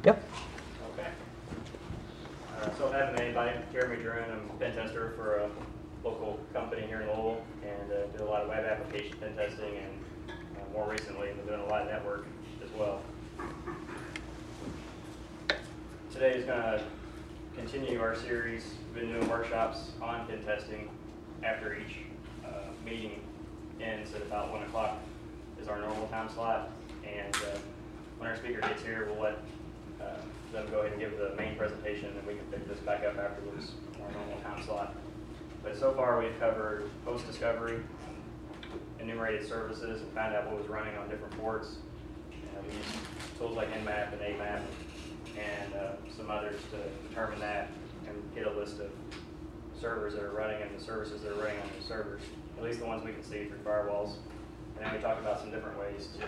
Yep. Okay. So I have a name, I'm Jeremy Druin. I'm a pen tester for a local company here in Louisville, and do a lot of web application pen testing, and more recently I've been doing a lot of network as well. Today is going to continue our series. We've been doing workshops on pen testing after each meeting ends at about 1 o'clock is our normal time slot, and when our speaker gets here, we'll let them go ahead and give the main presentation, and we can pick this back up afterwards on our normal time slot. But so far we've covered host discovery, enumerated services, and found out what was running on different ports. We used tools like Nmap and AMap and some others to determine that and get a list of servers that are running and the services that are running on those servers, at least the ones we can see through firewalls. And then we talked about some different ways to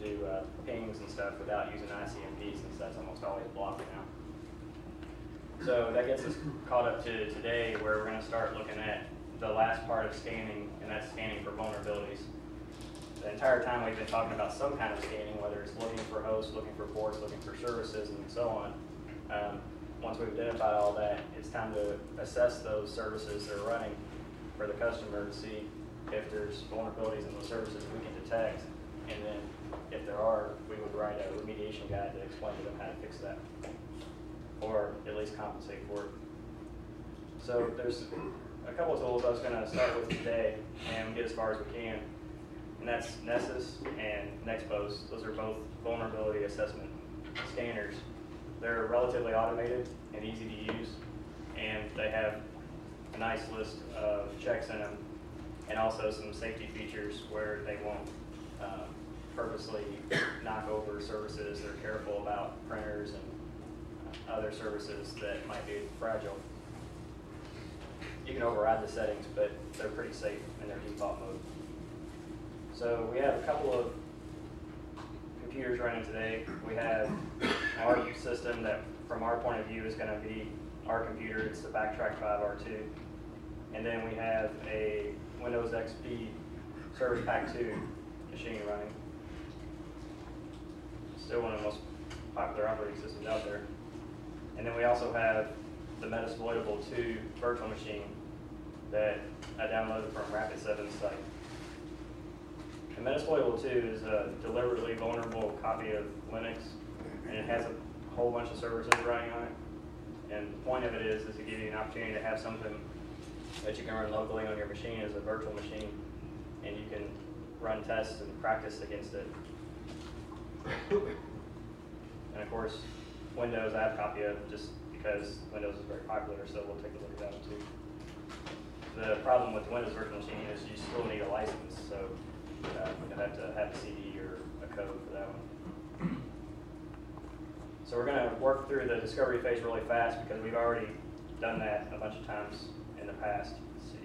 do pings and stuff without using ICMP, since that's almost always blocked now. So that gets us caught up to today, where we're going to start looking at the last part of scanning, and that's scanning for vulnerabilities. The entire time we've been talking about some kind of scanning, whether it's looking for hosts, looking for ports, looking for services, and so on. Once we've identified all that, it's time to assess those services that are running for the customer to see if there's vulnerabilities in those services we can detect, and then if there are, we would write a remediation guide to explain to them how to fix that, or at least compensate for it. So there's a couple of tools I was going to start with today and get as far as we can, and that's Nessus and NeXpose. Those are both vulnerability assessment scanners. They're relatively automated and easy to use, and they have a nice list of checks in them, and also some safety features where they won't purposely knock over services. They're careful about printers and other services that might be fragile. You can override the settings, but they're pretty safe in their default mode. So we have a couple of computers running today. We have our system that, from our point of view, is going to be our computer. It's the Backtrack 5R2. And then we have a Windows XP Service Pack 2 machine running. Still one of the most popular operating systems out there. And then we also have the Metasploitable II virtual machine that I downloaded from Rapid7's site. The Metasploitable II is a deliberately vulnerable copy of Linux, and it has a whole bunch of services running on it. And the point of it is to give you an opportunity to have something that you can run locally on your machine as a virtual machine, and you can run tests and practice against it. And of course, Windows I have a copy of just because Windows is very popular, so we'll take a look at that one too. The problem with the Windows virtual machine is you still need a license, so you have to have a CD or a code for that one. So we're going to work through the discovery phase really fast because we've already done that a bunch of times in the past. Let's see.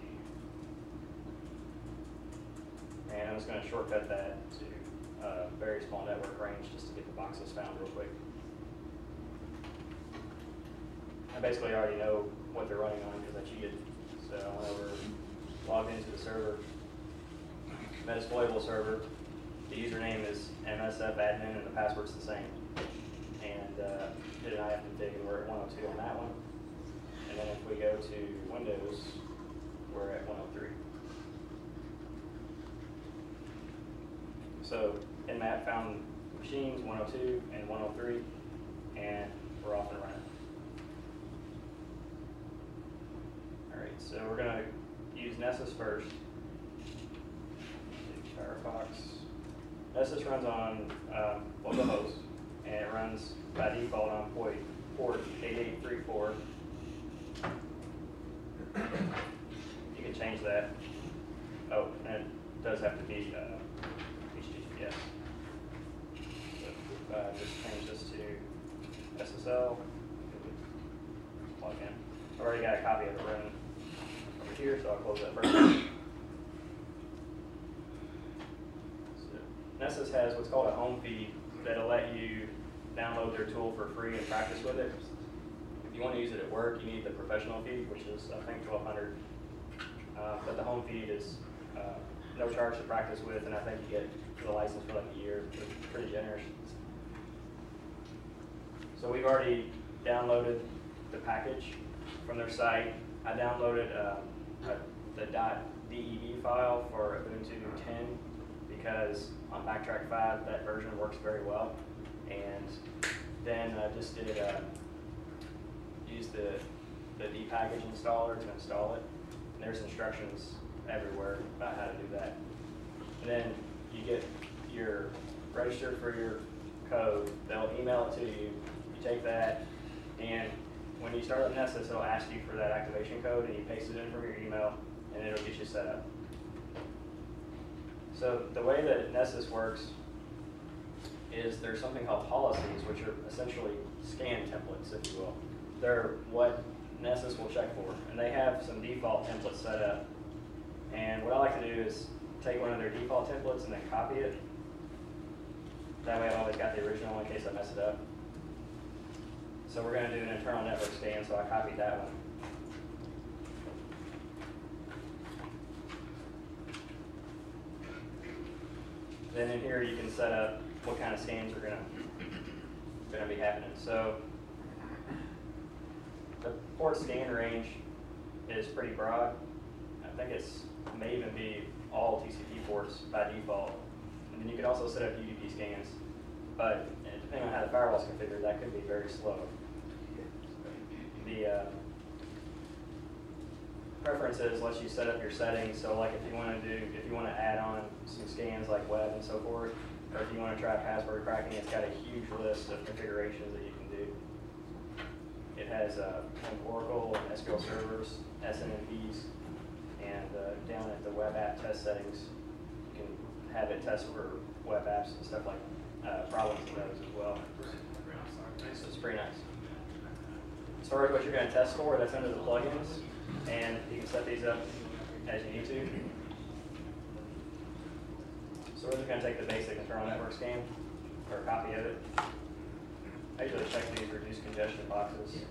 And I'm just going to shortcut that to a very small network range just to get the boxes found real quick. I basically already know what they're running on because I cheated. So whenever logged into the server, Metasploitable server, the username is msfadmin and the password's the same. And did an ifconfig, and we're at 102 on that one. And then if we go to Windows, we're at 103. So Nmap found machines 102 and 103, and we're off and running. All right, so we're going to use Nessus first. Firefox. Nessus runs on localhost, and it runs by default on port 8834. You can change that. Oh, and it does have to be HTTPS. So just change this to SSL. Plug in. I've already got a copy of it running over here, so I'll close that first. Nessus has what's called a home feed that'll let you download their tool for free and practice with it. If you want to use it at work, you need the professional feed, which is, I think, $1,200. But the home feed is no charge to practice with, and I think you get the license for like a year. It's pretty generous. So So we've already downloaded the package from their site. I downloaded the .dev file for Ubuntu 10 because on Backtrack 5 that version works very well. And then I just did use the dpackage installer to install it. And there's instructions everywhere about how to do that. And then you get your register for your code. They'll email it to you. You take that, and when you start up Nessus, it'll ask you for that activation code, and you paste it in from your email, and it'll get you set up. So the way that Nessus works is there's something called policies, which are essentially scan templates, if you will. They're what Nessus will check for, and they have some default templates set up. And what I like to do is take one of their default templates and then copy it. That way I've always got the original in case I mess it up. So we're going to do an internal network scan, so I copied that one. Then in here you can set up what kind of scans are going to be happening. So the port scan range is pretty broad. I think it's may even be all TCP ports by default. And then you can also set up UDP scans, but depending on how the firewall is configured, that could be very slow. The preferences lets you set up your settings. So like if you want to add on some scans like web and so forth, or if you want to try password cracking, it's got a huge list of configurations that you can do. It has Oracle and SQL servers, SNMPs, and down at the web app test settings, you can have it test for web apps and stuff like problems in those as well. So it's pretty nice. As far as what you're going to test for, that's under the plugins, and you can set these up as you need to. So we're just going to take the basic internal network scan, or a copy of it. I usually check these reduce congestion boxes.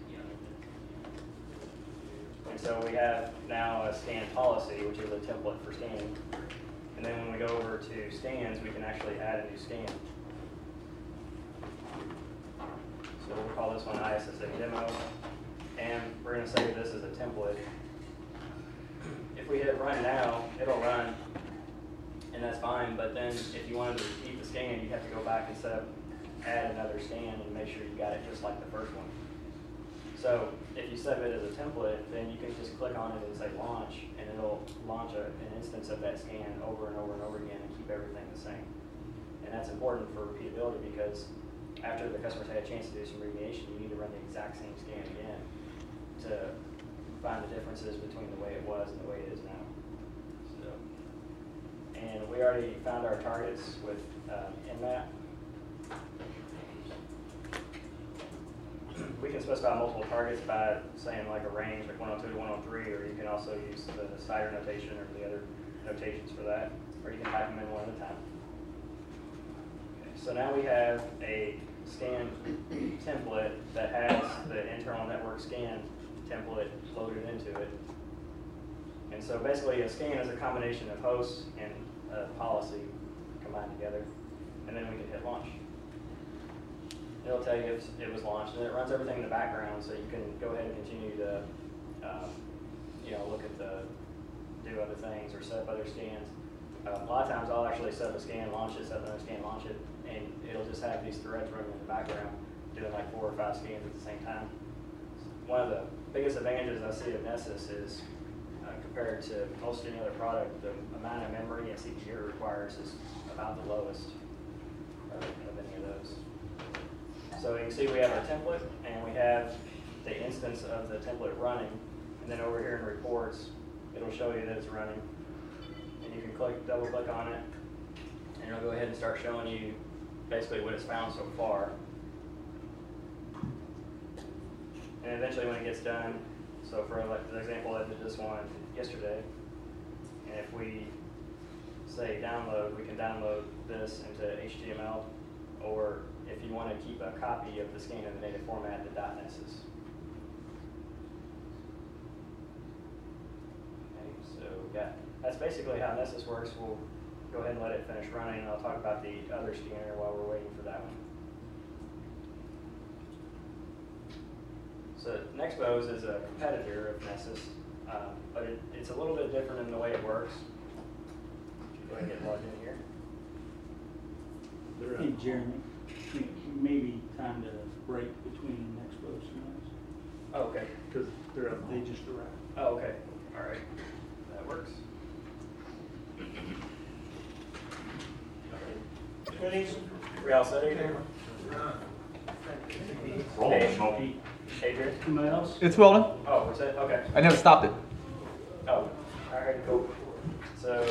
And so we have now a scan policy, which is a template for scanning. And then when we go over to scans, we can actually add a new scan. So we'll call this one ISSA demo. And we're going to say this is a template. If we hit run now, it'll run, and that's fine. But then if you wanted to repeat the scan, you have to go back and add another scan and make sure you got it just like the first one. So if you set it as a template, then you can just click on it and say launch, and it'll launch an instance of that scan over and over and over again and keep everything the same. And that's important for repeatability because after the customer's had a chance to do some remediation, you need to run the exact same scan again to find the differences between the way it was and the way it is now. So, and we already found our targets with Nmap. We can specify multiple targets by saying like a range, like 102 to 103, or you can also use the spider notation or the other notations for that, or you can type them in one at a time. Okay, so now we have a scan template that has the internal network scan template loaded into it. And so basically a scan is a combination of hosts and a policy combined together, and then we can hit launch. It'll tell you if it was launched, and it runs everything in the background, so you can go ahead and continue to, look at do other things or set up other scans. A lot of times I'll actually set up a scan, launch it, set up another scan, launch it, and it'll just have these threads running in the background, doing like 4 or 5 scans at the same time. One of the biggest advantages I see of Nessus is, compared to most any other product, the amount of memory and CPU it requires is about the lowest of any of those. So you can see we have our template, and we have the instance of the template running. And then over here in reports, it'll show you that it's running. And you can double click on it, and it'll go ahead and start showing you basically what it's found so far. And eventually when it gets done, so for like the example, I did this one yesterday. And if we say download, we can download this into HTML, or if you want to keep a copy of the scan in the native format, the .nessus. Okay, so that's basically how Nessus works. We'll go ahead and let it finish running, and I'll talk about the other scanner while we're waiting for that one. So NeXpose is a competitor of Nessus, but it's a little bit different in the way it works. Go ahead and get logged in here. Hey Jeremy, maybe time to break between NeXpose and us. Oh, okay. Because they just arrived. Oh, okay. All right. That works. We all set here? Hey, Adrian? Somebody else? It's welding. Oh, we're set? Okay. I never stopped it. Oh, all right, cool. So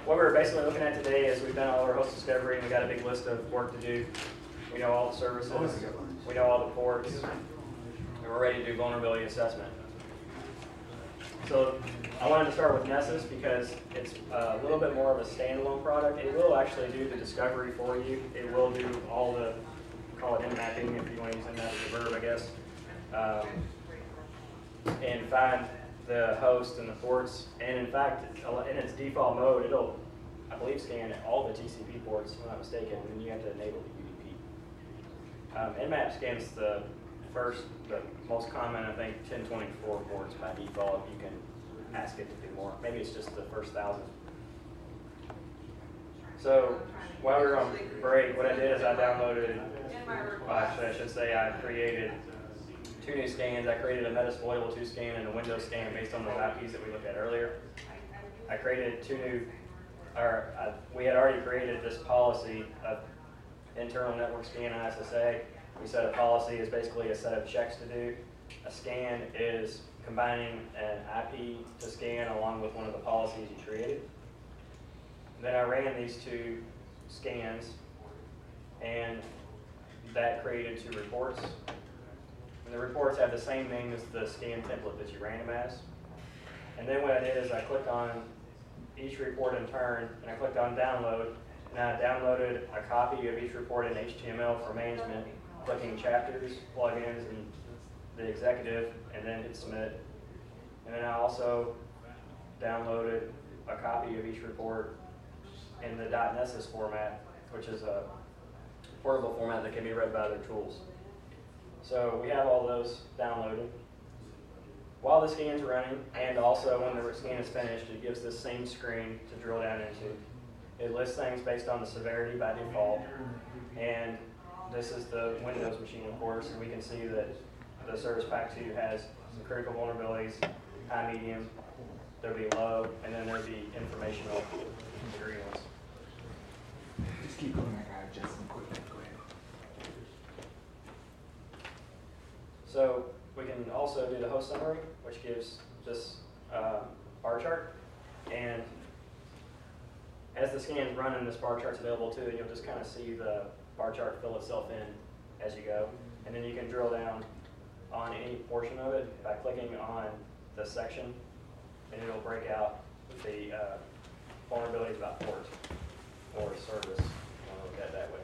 what we're basically looking at today is we've done all our host discovery and we got a big list of work to do. We know all the services, we know all the ports, and we're ready to do vulnerability assessment. So I wanted to start with Nessus because it's a little bit more of a standalone product. It will actually do the discovery for you. It will do all the, call it in-mapping if you want to use in-map as a verb, I guess, and find the host and the ports. And in fact, in its default mode, it'll, I believe, scan all the TCP ports, if I'm not mistaken, and then you have to enable the UDP. Nmap scans the most common, I think, 1024 ports by default. You can ask it to do more. Maybe it's just the first 1,000. So while we were on break, what I did is I downloaded, well, actually I should say I created 2 new scans. I created a Metasploitable II scan and a Windows scan based on those IPs that we looked at earlier. I created 2 new, we had already created this policy of internal network scan and ISSA. We said a policy is basically a set of checks to do. A scan is combining an IP to scan along with one of the policies you created. Then I ran these 2 scans, and that created 2 reports. And the reports have the same name as the scan template that you ran them as. And then what I did is I clicked on each report in turn, and I clicked on download, and I downloaded a copy of each report in HTML for management, clicking chapters, plugins, and the executive, and then hit submit. And then I also downloaded a copy of each report in the .nessus format, which is a portable format that can be read by other tools. So we have all those downloaded. While the scan's running, and also when the scan is finished, it gives this same screen to drill down into. It lists things based on the severity by default, and this is the Windows machine, of course, and we can see that the Service Pack 2 has some critical vulnerabilities, high, medium, there'll be low, and then there'll be informational green ones. Just keep going. I gotta adjust some quick. Go ahead. So we can also do the host summary, which gives this bar chart. And as the scan's running, this bar chart's available too, and you'll just kind of see the bar chart fill itself in as you go. And then you can drill down on any portion of it by clicking on the section, and it'll break out the vulnerabilities about port or service. I'll look at it that way.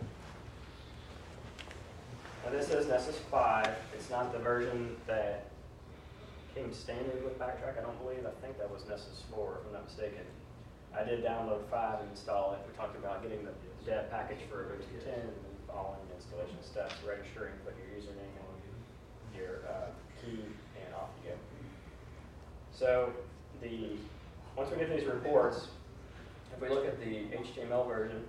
Now this is Nessus 5. It's not the version that came standard with Backtrack, I don't believe. I think that was Nessus 4, if I'm not mistaken. I did download 5 and install it. We talked about getting the dev package for Ubuntu 10 and then following the installation steps, registering, put your username and your key, and off you go. So once we get these reports, if we look at the HTML version,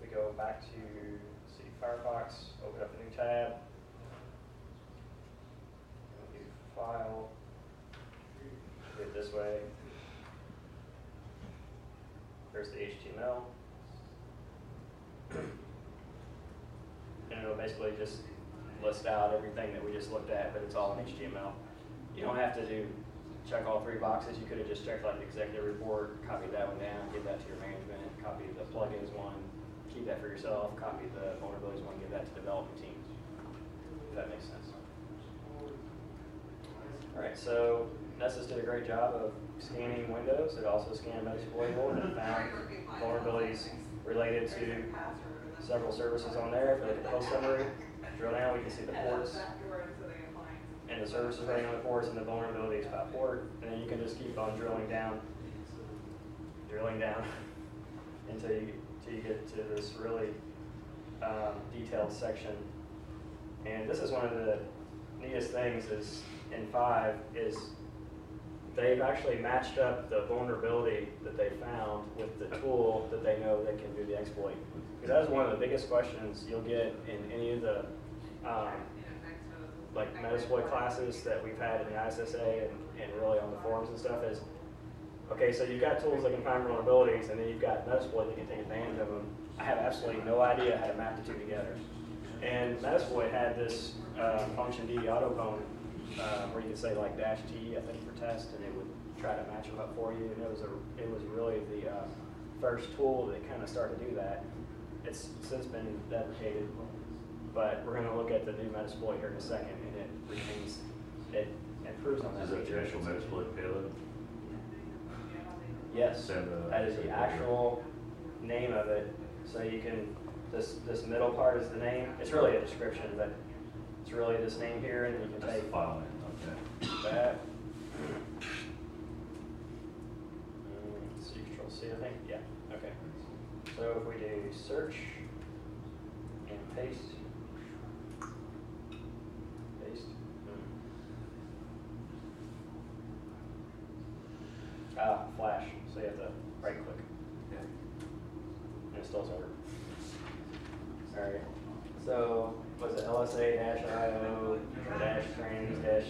we go back to Firefox, open up a new tab, do file, do it this way. There's the HTML. And it'll basically just list out everything that we just looked at, but it's all in HTML. You don't have to check all 3 boxes. You could have just checked like the executive report, copy that one down, give that to your management, copy the plugins one, keep that for yourself, copy the vulnerabilities one, give that to development teams, if that makes sense. All right, so Nessus did a great job of scanning Windows. It also scanned Metasploitable and found vulnerabilities related to several services on there. If we look at the host summary, drill down, we can see the ports and the services running on the ports and the vulnerabilities by port. And then you can just keep on drilling down until you get to this really detailed section And this is one of the neatest things is in 5 is they've actually matched up the vulnerability that they found with the tool that they know that can do the exploit. Because that is one of the biggest questions you'll get in any of the like Metasploit classes that we've had in the ISSA and really on the forums and stuff is, okay, so you've got tools that can find vulnerabilities and then you've got Metasploit that can take advantage of them. I have absolutely no idea how to map the two together. And Metasploit had this function D autocone where you could say like -T, I think, for test, and it would try to match them up for you. And it was really the first tool that kind of started to do that. It's since been deprecated, but we're going to look at the new Metasploit here in a second, and it improves on that. Is that the actual Metasploit payload? Yes, that is the actual name of it. So you can, this middle part is the name. It's really a description, but it's really this name here, and you can That's take the file name, okay. that. So Control C, I think. Yeah. Okay. So if we do search and paste. Flash, so you have to right click. Yeah. And it still doesn't work. Alright, so was it LSA-IO, -trains,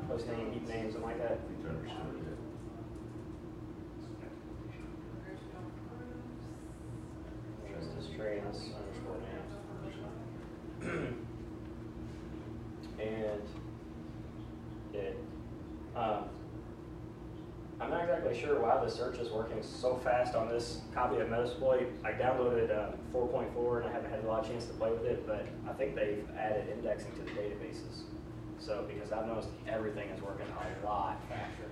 hostname, heap name, something like that? I think I understood it. Just this trains _ names. And it, I'm not exactly sure why the search is working so fast on this copy of Metasploit. I downloaded 4.4 and I haven't had a lot of chance to play with it, but I think they've added indexing to the databases. So, because I've noticed everything is working a lot faster.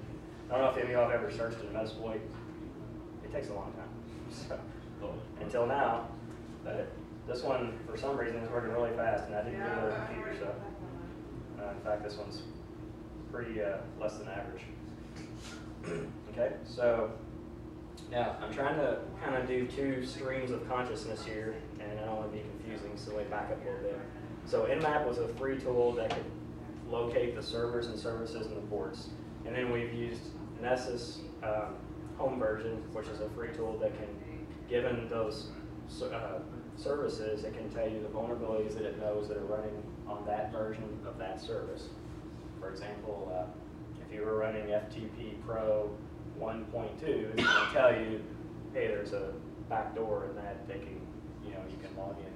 I don't know if any of y'all have ever searched in Metasploit. It takes a long time. So, until now, but this one, for some reason, is working really fast, and I didn't get another computer, so. In fact, this one's pretty less than average. Okay, so now I'm trying to kind of do 2 streams of consciousness here, and I don't want to be confusing, so let me back up a little bit. So Nmap was a free tool that could locate the servers and services and the ports. And then we've used Nessus home version, which is a free tool that can, given those services, it can tell you the vulnerabilities that it knows that are running on that version of that service. For example, if you were running FTP Pro 1.2, it's going to tell you, hey, there's a backdoor in that they can, you can log in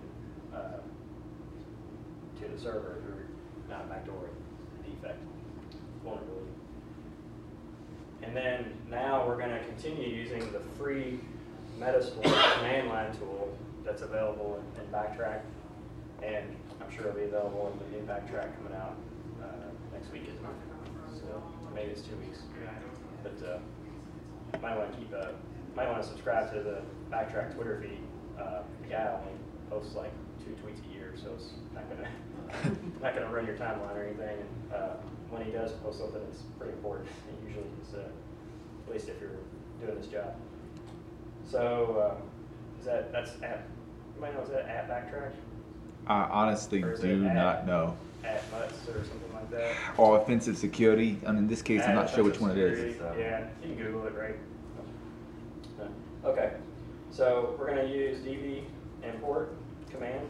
to the server through, not a backdoor, defect, vulnerability. And then now we're going to continue using the free Metasploit command line tool that's available in Backtrack, and I'm sure it'll be available in the new Backtrack coming out next week, isn't it? So maybe it's 2 weeks, but might want to might want to subscribe to the Backtrack Twitter feed. The guy only posts like 2 tweets a year, so it's not gonna run your timeline or anything. And when he does post something, it's pretty important. It usually is, at least if you're doing this job. So that's at, anybody know, is that at Backtrack? I honestly do not know. At Mutts or something like that? Or offensive security. In this case, I'm not sure which one it is. Yeah, you can Google it, right? Okay, so we're going to use DB import command,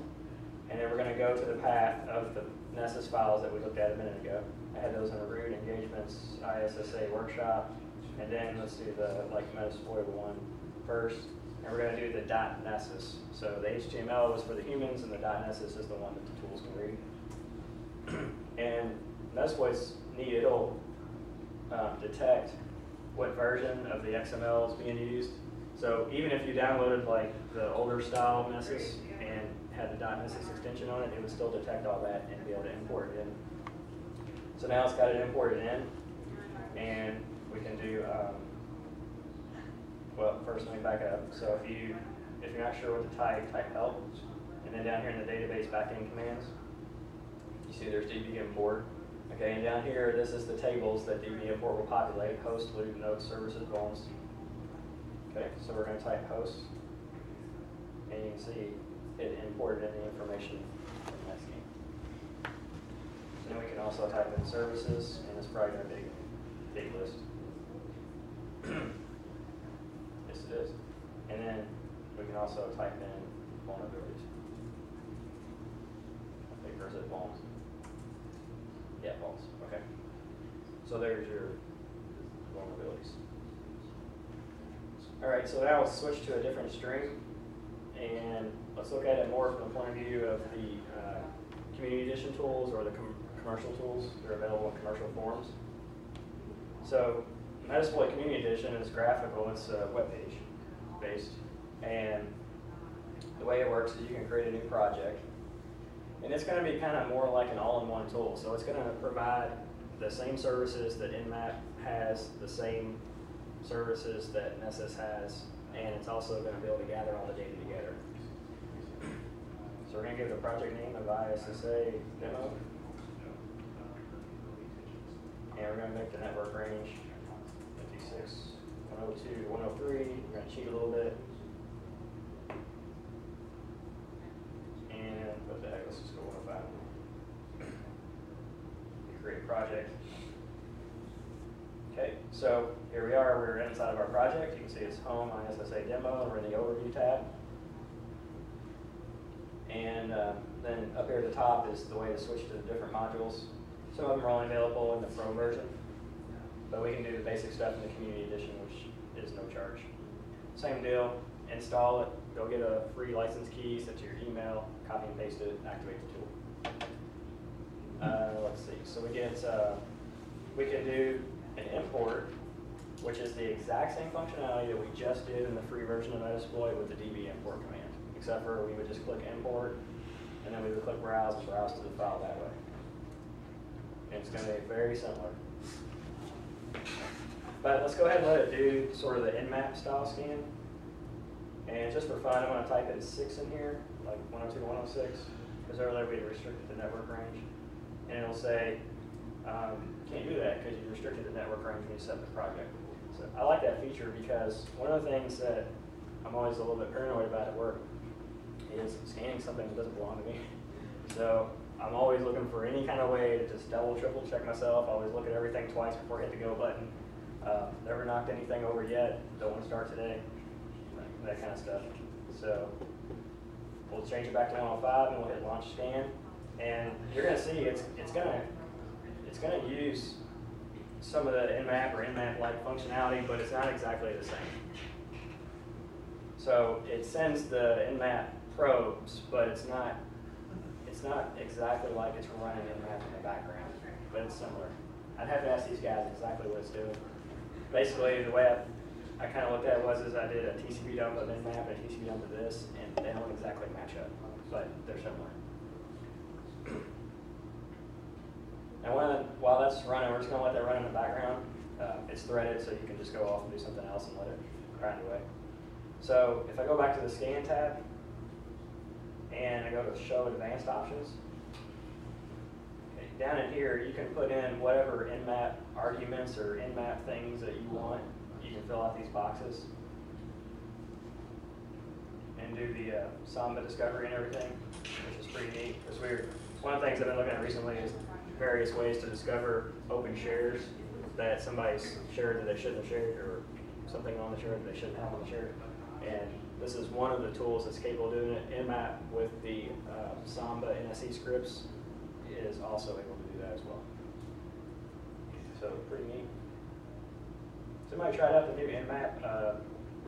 and then we're going to go to the path of the Nessus files that we looked at a minute ago. I had those in a root, engagements, ISSA workshop, and then let's do the Metasploitable one first. And we're going to do the .nessus. So the HTML was for the humans, and the .nessus is the one that the tools can read. And Metasploit's neat. It'll detect what version of the XML is being used. So even if you downloaded like the older style Nessus and had the .nessus extension on it, it would still detect all that and be able to import it in. So now it's got it imported in, and we can do. Well, first let me back up. So if you're not sure what to type help, and then down here in the database backend commands, you see there's DB import. Okay, and down here, this is the tables that DB import will populate: host, loop, nodes, services, vulns. Okay, so we're going to type host, and you can see it imported in the information from that scheme. also type in services, and it's probably going to be a big list. Yes, it is. And then we can also type in vulnerabilities. I think, or is it vulns? Yeah, vulns. Okay. So there's your vulnerabilities. All right, so now let's switch to a different stream, and let's look at it more from the point of view of the community edition tools or the commercial tools that are available in commercial forums. So Metasploit Community Edition is graphical, it's web page based, and the way it works is you can create a new project, and it's going to be kind of more like an all-in-one tool. So it's going to provide the same services that Nmap has, the same services that Nessus has, and it's also going to be able to gather all the data together. So we're going to give the project name of ISSA demo, and we're going to make the network range 56, 102, 103. We're going to cheat a little bit. And what the heck, let's just go 105. Create a project. Okay, so here we are, we're inside of our project. You can see it's home, ISSA demo, and we're in the overview tab. And then up here at the top is the way to switch to the different modules. Some of them are only available in the Pro version, but we can do the basic stuff in the Community Edition, which is no charge. Same deal, install it, go get a free license key, set to your email, copy and paste it, activate the tool. Let's see, so we can do an import, which is the exact same functionality that we just did in the free version of Metasploit with the DB import command, except for we would just click import, and then we would click browse and browse to the file that way. And it's going to be very similar. But let's go ahead and let it do sort of the Nmap style scan. And just for fun, I'm going to type in 6 in here, like 102, 106, because earlier we restricted the network range. And it'll say, can't do that because you restricted the network range when you set the project. So I like that feature because one of the things that I'm always a little bit paranoid about at work is scanning something that doesn't belong to me. So I'm always looking for any kind of way to just double, triple check myself. I always look at everything twice before I hit the go button. Never knocked anything over yet. Don't want to start today. That kind of stuff. So we'll change it back to 105 and we'll hit launch scan. And you're going to see it's going to use some of the Nmap or Nmap-like functionality, but it's not exactly the same. So it sends the Nmap probes, but it's not exactly like it's running Nmap in the background, but it's similar. I'd have to ask these guys exactly what it's doing. Basically, the way I kind of looked at it was I did a TCP dump of Nmap and a TCP dump of this, and they don't exactly match up, but they're similar. And while that's running, we're just going to let that run in the background. It's threaded, so you can just go off and do something else and let it grind away. So if I go back to the scan tab, and I go to show advanced options, okay, down in here you can put in whatever Nmap arguments or Nmap things that you want. You can fill out these boxes and do the Samba discovery and everything, which is pretty neat. Because one of the things I've been looking at recently is various ways to discover open shares that somebody's shared that they shouldn't have shared, or something on the share that they shouldn't have on the share. And this is one of the tools that's capable of doing it. Nmap with the Samba NSE scripts is also able to do that as well. So pretty neat. Somebody tried out the new Nmap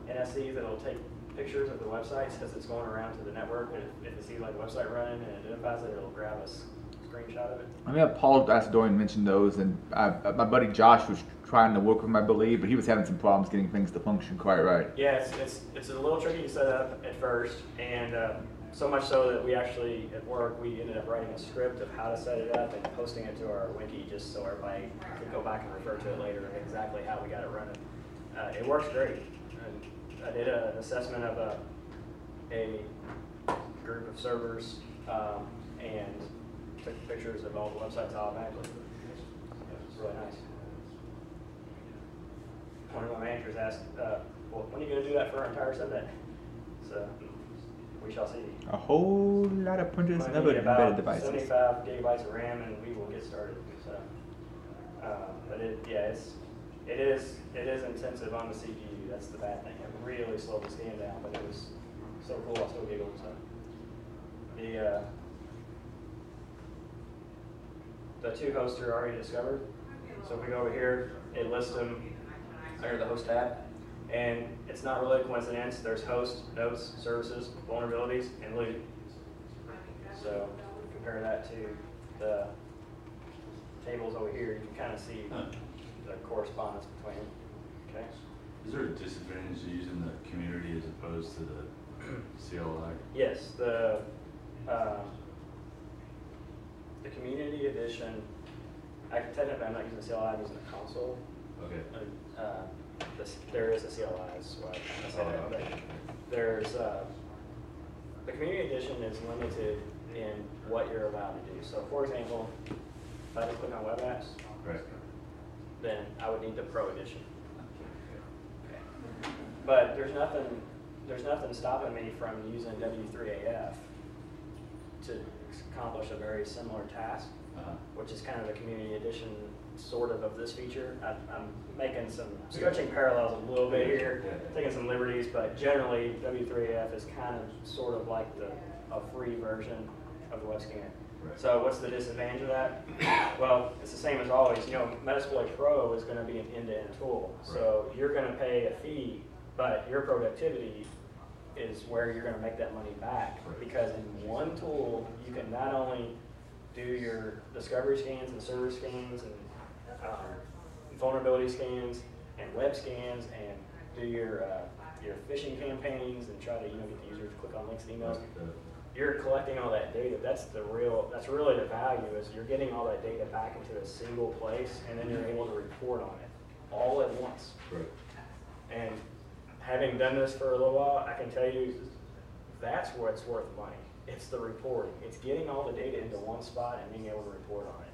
NSE that'll take pictures of the websites as it's going around to the network. And if it sees like a website running and it identifies it, it'll grab a screenshot of it. I mean, Paul Dorian mentioned those, and my buddy Josh was trying to work with him, I believe, but he was having some problems getting things to function quite right. Yeah, it's a little tricky to set up at first, and so much so that we actually, at work, we ended up writing a script of how to set it up and posting it to our wiki just so everybody could go back and refer to it later and exactly how we got it running. It works great. I did an assessment of a group of servers and took pictures of all the websites automatically. It's really nice. One of my managers asked, well, when are you going to do that for our entire subnet? So we shall see. A whole lot of printers and Might other need embedded about devices. 75 gigabytes of RAM, and we will get started. So, but it is intensive on the CPU. That's the bad thing. It really slowed the scan down, but it was so cool. I still giggled. So the two hosts are already discovered. So if we go over here, it lists them under the host tab. And it's not really a coincidence. There's host, notes, services, vulnerabilities, and loot. So compare that to the tables over here. You can kind of see the correspondence between them. Okay. Is there a disadvantage to using the community as opposed to the CLI? Yes, the community edition. Technically, I'm not using the CLI. I'm using the console. Okay. There is a CLI, is why I kind of say that. But there's the community edition is limited in what you're allowed to do. So, for example, if I just click on web apps, Right. then I would need the Pro edition. Okay. But there's nothing stopping me from using W3AF to accomplish a very similar task, which is kind of the community edition sort of this feature. I'm making some stretching parallels a little bit here, taking some liberties, but generally W3AF is kind of sort of like a free version of the web scanner. Right. So what's the disadvantage of that? Well, it's the same as always. You know, Metasploit Pro is going to be an end-to-end tool. So you're going to pay a fee, but your productivity is where you're going to make that money back. Because in one tool, you can not only do your discovery scans and server scans and vulnerability scans and web scans and do your phishing campaigns and try to get the user to click on links and emails. You're collecting all that data. That's really the value, is you're getting all that data back into a single place, and then you're able to report on it all at once. Right. And having done this for a little while, I can tell you that's what's worth money. It's the reporting. It's getting all the data into one spot and being able to report on it.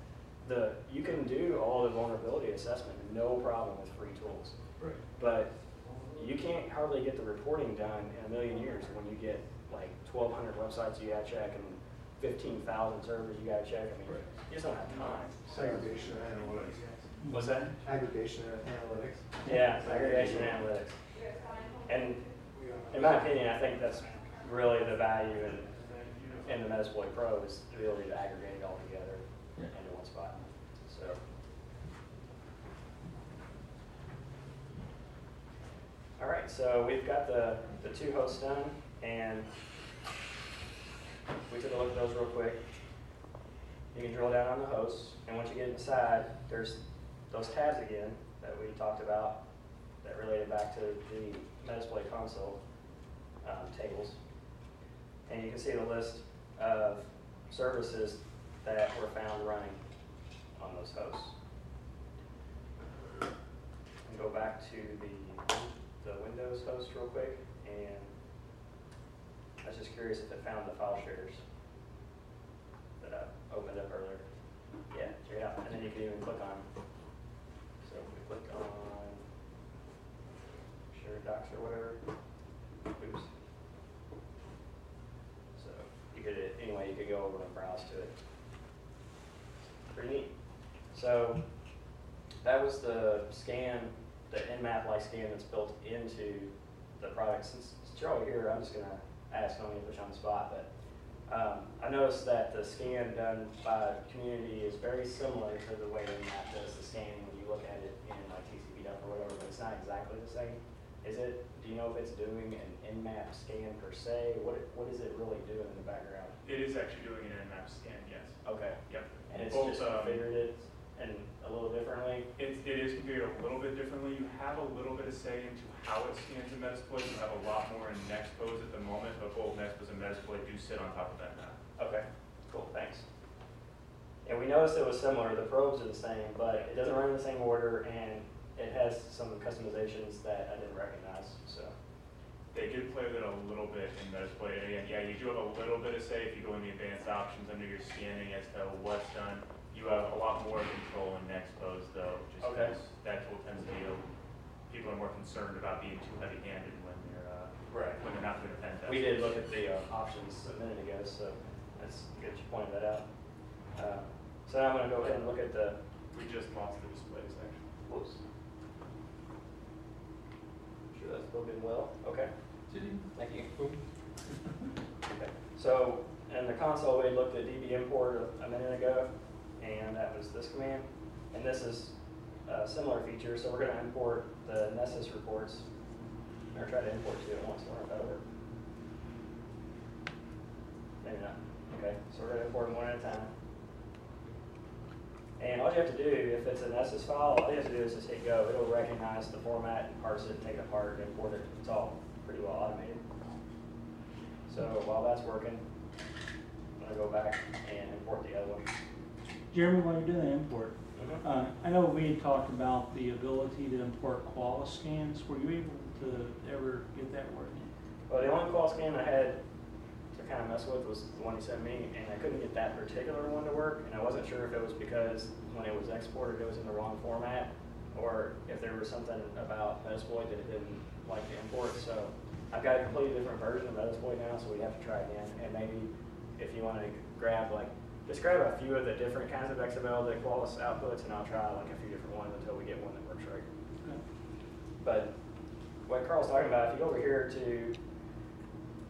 You can do all the vulnerability assessment, no problem with free tools. Right. But you can't hardly get the reporting done in a million years when you get like 1,200 websites you gotta check and 15,000 servers you gotta check. I mean, you just don't have time. Aggregation and analytics. What's that? Aggregation and analytics. Yeah, aggregation and analytics. And in my opinion, I think that's really the value in the Metasploit Pro, is the ability to aggregate it all together into one spot. So. All right, so we've got the two hosts done, and we took a look at those real quick. You can drill down on the hosts, and once you get inside, there's those tabs again that we talked about that related back to the Metasploit console tables. And you can see the list of services that were found running on those hosts. And go back to the Windows host real quick, and I was just curious if it found the file shares that I opened up earlier. Yeah, check it out. And then you can even click on. So if we click on share docs or whatever. Oops. So you could go over and browse to it. Pretty neat. So that was the scan, the Nmap-like scan that's built into the product. Since you're all here, I'm just going to ask, don't need to put you on the spot, but I noticed that the scan done by community is very similar to the way Nmap does the scanning when you look at it in like TCP dump or whatever, but it's not exactly the same. Is it? Do you know if it's doing an Nmap scan per se? What is it really doing in the background? It is actually doing an Nmap scan, yes. Okay. Yep. And it's Both, just configured it and a little differently? It is configured a little bit differently. You have a little bit of say into how it scans in Metasploit. You have a lot more in NeXpose at the moment, but both NeXpose and Metasploit do sit on top of that map. Okay, cool, thanks. And we noticed it was similar. The probes are the same, but it doesn't run in the same order, and it has some customizations that I didn't recognize, so. They did play with it a little bit in Metasploit. Again, yeah, you do have a little bit of say if you go in the advanced options under your scanning as to what's done. You have a lot more control in NeXpose though, just Okay. because that tool tends to be people are more concerned about being too heavy-handed when Right. they're not doing a pen test. We did look at the options a minute ago, so that's good you pointed that out. So now I'm going to go ahead and look at the. We just lost the displays actually. Whoops. Sure, that's spoken well. Okay. Thank you. Okay. So in the console, we looked at DB import a minute ago, and that was this command. And this is a similar feature. So we're going to import the Nessus reports, or try to import two at once. I wonder if that'll work. Maybe not. Okay. So we're going to import them one at a time. And all you have to do, if it's a Nessus file, all you have to do is just hit go. It'll recognize the format and parse it, take it apart, and import it. It's all pretty well automated. So while that's working, I'm going to go back and import the other one. Jeremy, while you're doing the import, I know we had talked about the ability to import koala scans. Were you able to ever get that working? Well, the only call scan I had to kind of mess with was the one he sent me, and I couldn't get that particular one to work, and I wasn't sure if it was because when it was exported it was in the wrong format, or if there was something about Metasploit that it didn't like to import. So I've got a completely different version of Metasploit now, so we have to try again. And maybe if you want to grab just grab a few of the different kinds of XML that Qualys outputs, and I'll try like a few different ones until we get one that works right. Okay. But what Carl's talking about, if you go over here to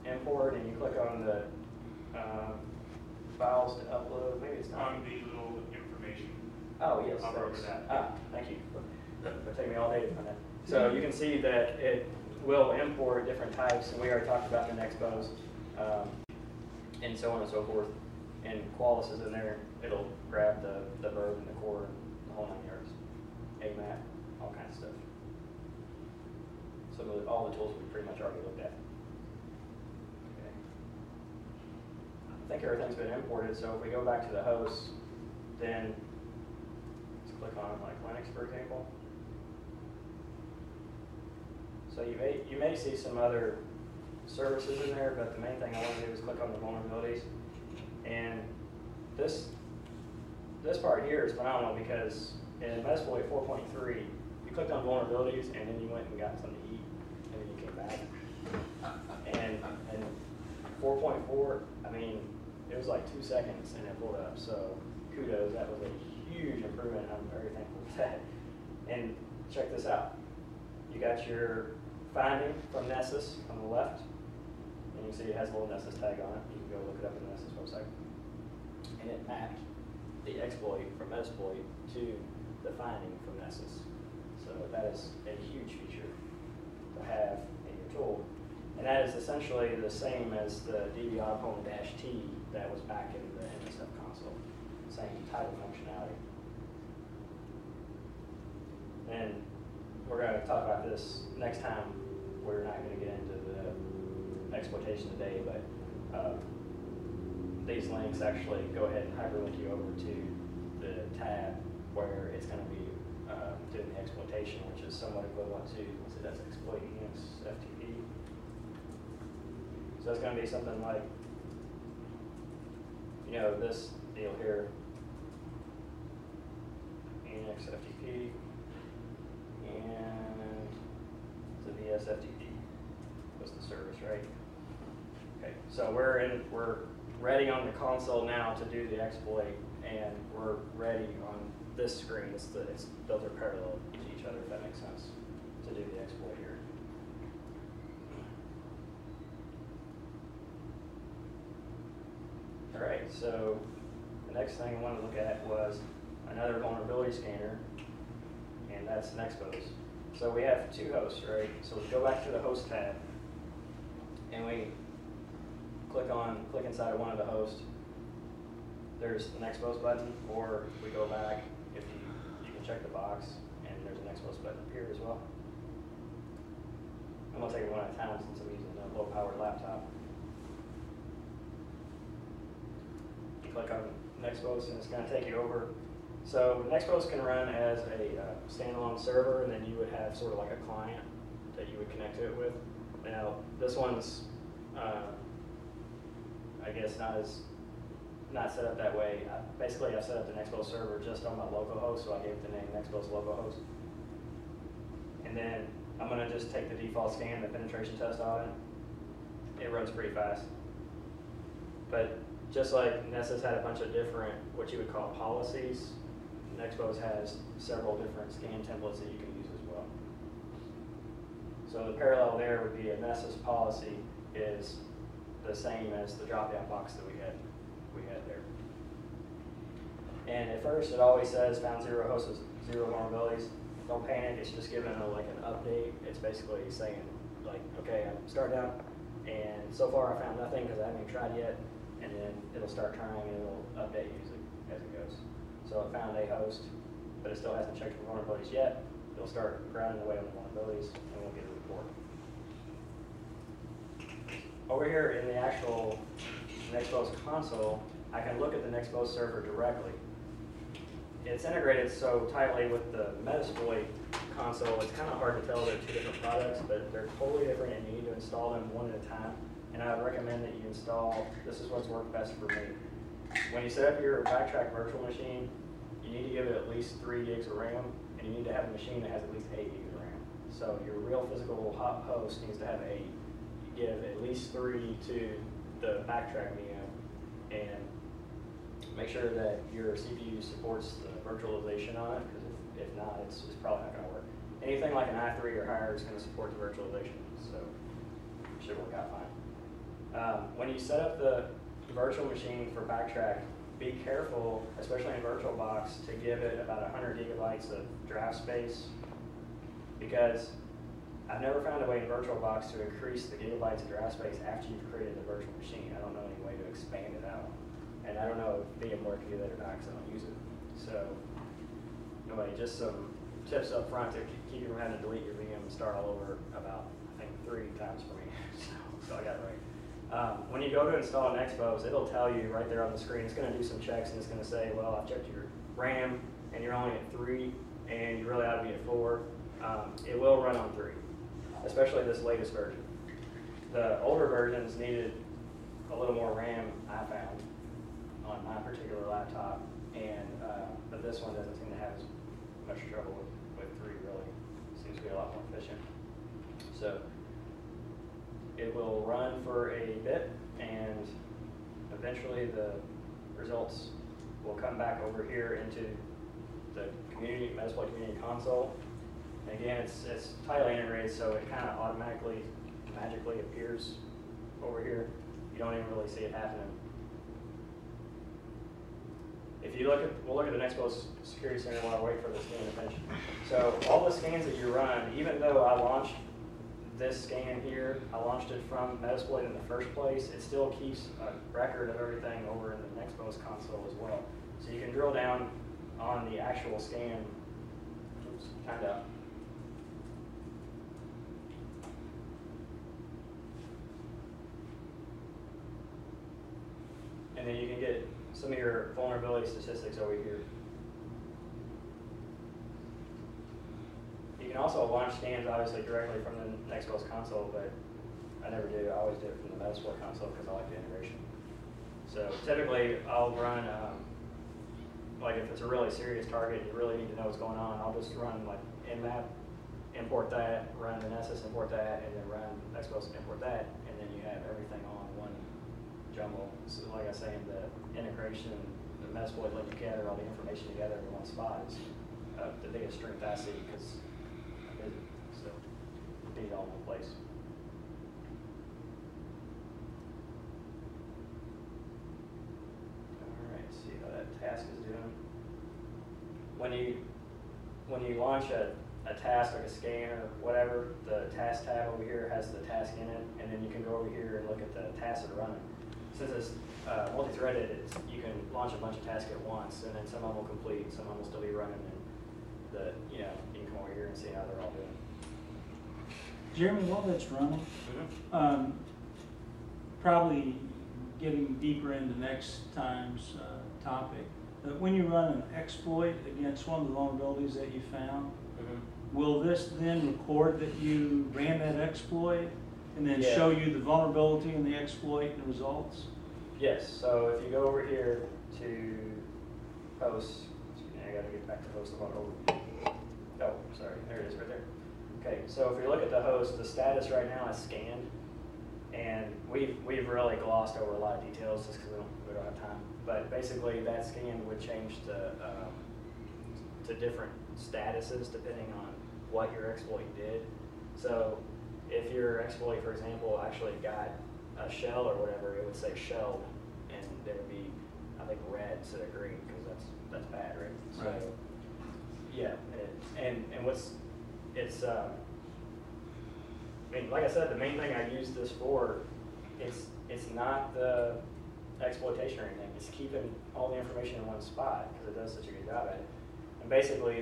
import and you click on the files to upload, maybe it's not. On the little information. Oh, yes. Hover over that. Thank you. It'll take me all day to find that. So you can see that it will import different types, and we already talked about the NeXpose, and so on and so forth. And Qualys is in there. It'll grab the verb and the core and the whole 9 yards. AMAP, all kinds of stuff. So all the tools we pretty much already looked at. Okay. I think everything's been imported, so if we go back to the host, then let's click on like Linux, for example. So you may see some other services in there, but the main thing I want to do is click on the vulnerabilities. And this part here is phenomenal because in Metasploit 4.3, you clicked on vulnerabilities and then you went and got something to eat, and then you came back. And 4.4, I mean, it was like 2 seconds and it pulled up. So kudos, that was a huge improvement. I'm very thankful for that. And check this out. You got your finding from Nessus on the left, and you can see it has a little Nessus tag on it. You can go look it up in the Nessus website. And it mapped the exploit from Metasploit to the finding from Nessus. So that is a huge feature to have in your tool. And that is essentially the same as the DB -T that was back in the NSF console. Same type of functionality. And we're going to talk about this next time. We're not going to get into the exploitation today, but these links actually go ahead and hyperlink you over to the tab where it's going to be doing the exploitation, which is somewhat equivalent to, let's see, that's exploit EX FTP. So it's going to be something like, this deal here, EX FTP, and the VS FTP was the service, right? Okay, so we're ready on the console now to do the exploit, and we're ready on this screen. Those are parallel to each other, if that makes sense, to do the exploit here. All right, so the next thing I wanted to look at was another vulnerability scanner, and that's NeXpose. So we have two hosts, right? So we go back to the host tab, and we click inside of one of the hosts. There's the NeXpose button, or we go back, if you can check the box, and there's a NeXpose button up here as well. I'm gonna take it one at a time since I'm using a low-powered laptop. You click on NeXpose, and it's gonna take you over. So NeXpose can run as a standalone server, and then you would have sort of like a client that you would connect to it with. Now, this one's, I guess, not set up that way. Basically, I set up the NeXpose server just on my local host, so I gave it the name NeXpose local host. and then I'm gonna just take the default scan, the penetration test on it. It runs pretty fast. But just like Nessus had a bunch of different, what you would call policies, NeXpose has several different scan templates that you can use as well. So the parallel there would be a Nessus policy is the same as the drop-down box that we had there. And at first it always says found 0 hosts with 0 vulnerabilities. Don't panic, it's just giving like an update. It's basically saying like, okay, I'm starting out and so far I found nothing because I haven't even tried yet. And then it'll start trying and it'll update you as it goes. So it found a host, but it still hasn't checked for vulnerabilities yet. It'll start grounding away on the vulnerabilities and we'll get a report. Over here in the actual NeXpose console, I can look at the NeXpose server directly. It's integrated so tightly with the Metasploit console, it's kind of hard to tell they're two different products, but they're totally different and you need to install them one at a time. And I would recommend that you install, this is what's worked best for me. When you set up your Backtrack virtual machine, you need to give it at least 3 gigs of RAM, and you need to have a machine that has at least 8 gigs of RAM. So your real physical host needs to have 8. You give at least 3 to the Backtrack VM, and make sure that your CPU supports the virtualization on it, because if not, it's probably not going to work. Anything like an i3 or higher is going to support the virtualization, so it should work out fine. When you set up the virtual machine for Backtrack, be careful, especially in VirtualBox, to give it about 100 gigabytes of drive space, because I've never found a way in VirtualBox to increase the gigabytes of drive space after you've created the virtual machine. I don't know any way to expand it out. And I don't know if VMware can do that or not, because I don't use it. So, anyway, just some tips up front to keep you from having to delete your VM and start all over about, I think, 3 times for me. So I got it right. When you go to install NeXpose, it'll tell you right there on the screen, it's going to do some checks and it's going to say, well, I've checked your RAM and you're only at 3 and you really ought to be at 4. It will run on 3, especially this latest version. The older versions needed a little more RAM, I found, on my particular laptop, and but this one doesn't seem to have as much trouble with 3, really. Seems to be a lot more efficient. So it will run for a bit, and eventually the results will come back over here into the community, Metasploit community console. And again, it's tightly integrated, so it kind of automatically, magically appears over here. You don't even really see it happening. If you look at, we'll look at the NeXpose Security Center while I wait for the scan to finish. So all the scans that you run, even though I launched this scan here, I launched it from Metasploit in the first place, it still keeps a record of everything over in the NeXpose console as well. So you can drill down on the actual scan, oops, timed out. And then you can get some of your vulnerability statistics over here. You can also launch scans, obviously, directly from the NeXpose console, but I never do. I always do it from the Metasploit console because I like the integration. So typically, I'll run, like if it's a really serious target, you really need to know what's going on, I'll just run like Nmap, import that, run the Nessus, import that, and then run NeXpose, import that, and then you have everything on one jumble. So like I say, the integration, the Metasploit let you gather all the information together in one spot is the biggest strength I see, because I'm busy, so you need it all in one place. All right, see how that task is doing. When you launch a task like a scan or whatever, the task tab over here has the task in it, and then you can go over here and look at the tasks that are running. Since it's multi-threaded, you can launch a bunch of tasks at once, and then some of them will complete, some of them will still be running, and you can come over here and see how they're all doing. Jeremy, while that's running, probably getting deeper into next time's topic, when you run an exploit against one of the vulnerabilities that you found, will this then record that you ran that exploit and then show you the vulnerability and the exploit and the results? Yes, so if you go over here to host, excuse me, I gotta get back to host the one over. Oh, sorry, there it is right there. Okay, so if you look at the host, the status right now is scanned, and we've really glossed over a lot of details just because we don't have time. But basically, that scan would change to different statuses depending on what your exploit did. So if your exploit, for example, actually got a shell or whatever, it would say shelled, and there would be, I think, red instead of green because that's bad, right? So, Right. yeah, and what's it's I mean, like I said, the main thing I use this for, it's not the exploitation or anything. It's keeping all the information in one spot because it does such a good job at it. And basically,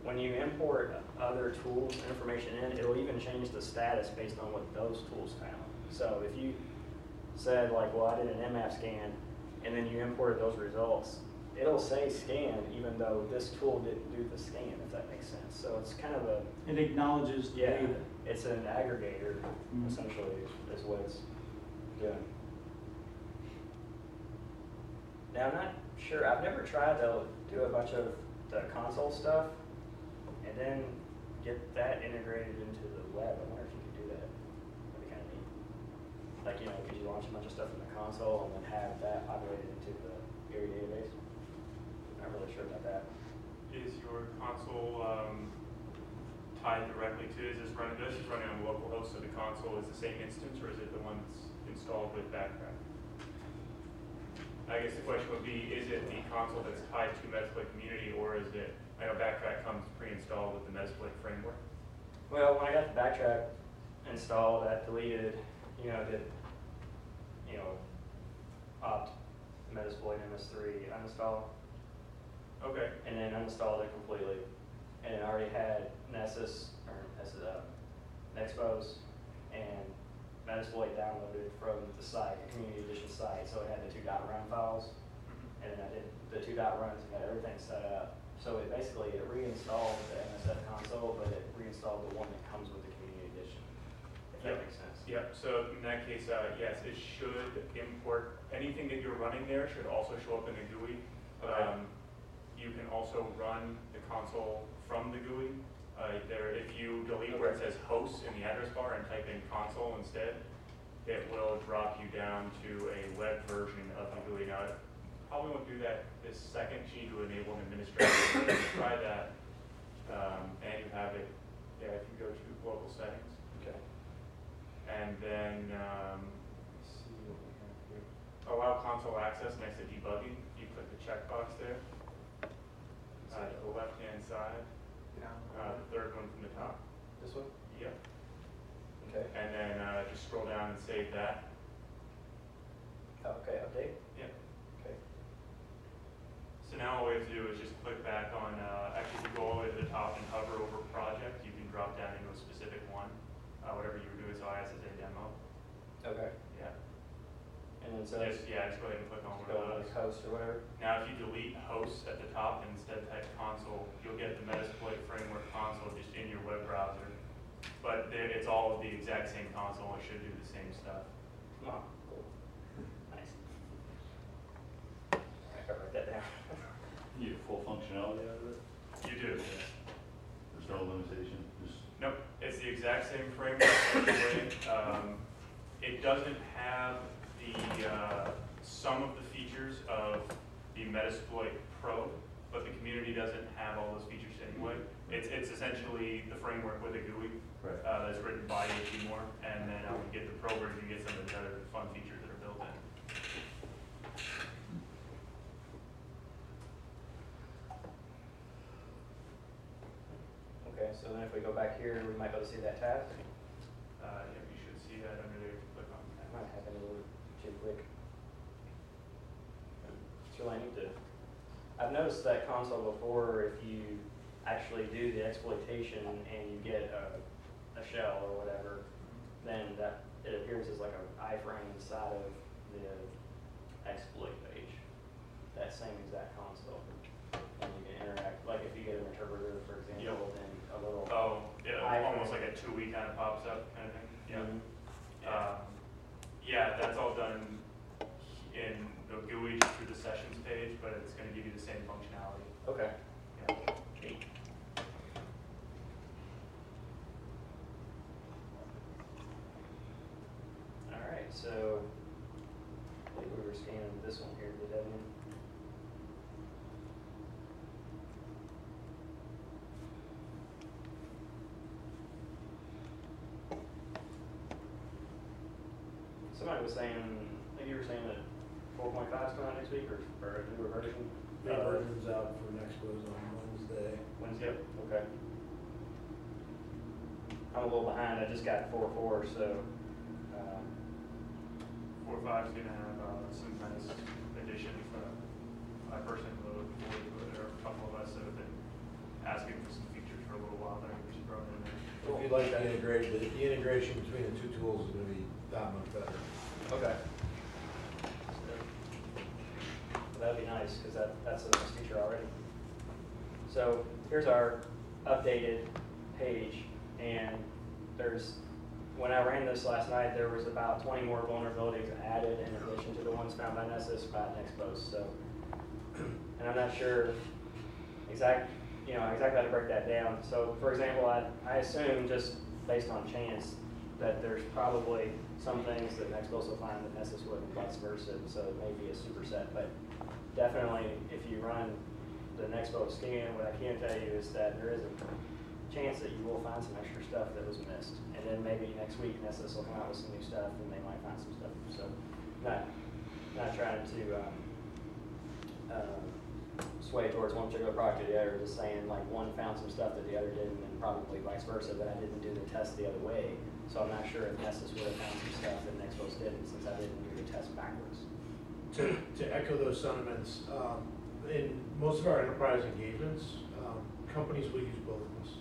when you import other tools information in, it'll even change the status based on what those tools found. So if you said like, well, I did an MF scan, and then you imported those results, it'll say scan even though this tool didn't do the scan, if that makes sense. So it's kind of a, It acknowledges the yeah, data. it's an aggregator, Mhm. essentially, is what it's doing. Now, I'm not sure, I've never tried to do a bunch of the console stuff and then get that integrated into the web. I wonder if you could do that. That'd be kind of neat. Like, you know, could you launch a bunch of stuff from the console and then have that populated into the Erie database? Not really sure about that. Is your console tied directly to, this is running on local host, so the console is the same instance, or is it the one that's installed with Backtrack? I guess the question would be, is it the console that's tied to Metasploit Community, or is it, I know Backtrack comes pre-installed with the Metasploit framework? Well, when I got the Backtrack installed, I deleted, did, opt Metasploit MS3 uninstall, Okay. and then uninstalled it completely. And it already had Nessus, NeXpose, and Metasploit downloaded from the site, the community edition site, so it had the 2.run files. And then I did the 2.runs and got everything set up. So it basically, it reinstalled the MSF console, but it reinstalled the one that comes with the community edition, if that makes sense. Yep, so in that case, yes, it should import, anything that you're running there should also show up in the GUI. Okay. You can also run the console from the GUI. If you delete where it says host in the address bar and type in console instead, it will drop you down to a web version of the GUI. Now, it probably won't do that this second. You need to enable an administrator. Try that, and you have it. Yeah, if you go to local settings. Okay. And then, let's see what we have here. Allow console access next to debugging. You click the checkbox there. To the left-hand side. The third one from the top. This one? Yep. Okay. And then just scroll down and save that. Oh, okay, update? Yep. Okay. So now all we have to do is just click back on, actually if you go all the way to the top and hover over project, you can drop down into a specific one. Whatever you were doing, so I as a demo. Okay. Yeah. And then so Just go ahead and click on one go of on those. like host or whatever. Now, if you delete hosts at the top and instead type console, you'll get the Metasploit framework console just in your web browser. But it's all of the exact same console. It should do the same stuff. Oh, cool. Nice. All right, I'll write that down. You get full functionality out of it? You do. There's no limitation, just. Nope, it's the exact same framework. It doesn't have the some of the features of the Metasploit Pro, but the community doesn't have all those features anyway. It's essentially the framework with a GUI that's written by HP Moore, and then when you get the Pro version, you get some of the other fun features that are built in. Okay, so then if we go back here, we might be able to see that tab. Yeah, you should see that under there if you click on That that. might happen a little too quick. It's really neat to. I've noticed that console before. If you actually do the exploitation and you get a shell or whatever, then that it appears as like an iframe inside of the exploit page. That same exact console, and you can interact. Like if you get an interpreter, for example, then a little. Oh, yeah, iframe. almost like a TUI kind of pops up kind of thing. Yeah. Mhm. Yeah, that's all done in the GUI just through the sessions page, but it's going to give you the same functionality. Okay. Yeah. so I think we were scanning this one here, did that mean? Somebody was saying, I think you were saying that 4.5 is coming out next week, or a newer version? New version's out for NeXpose on Wednesday. Wednesday, okay. I'm a little behind, I just got 4.4, so, 4.5 is gonna have some nice additions that I personally really look forward to. There are a couple of us that have been asking for some features for a little while that we just brought in there. If you like the integration between the two tools is gonna be that much better. okay. That'd be nice, because that's a nice feature already. So here's our updated page, and when I ran this last night, there was about 20 more vulnerabilities added in addition to the ones found by Nessus by NeXpose. So, and I'm not sure exactly how to break that down. So, for example, I assume just based on chance that there's probably some things that NeXpose will find that Nessus wouldn't, vice versa. So it may be a superset, but definitely if you run the NeXpose scan, what I can tell you is that there is a chance that you will find some extra stuff that was missed. And then maybe next week Nessus will come out with some new stuff and they might find some stuff. So not trying to sway towards one particular product or the other, just saying like one found some stuff that the other didn't, and probably vice versa, but I didn't do the test the other way. So I'm not sure if Nessus would have found some stuff that NeXpose didn't, since I didn't do the test backwards. To echo those sentiments, in most of our enterprise engagements, companies will use both of us.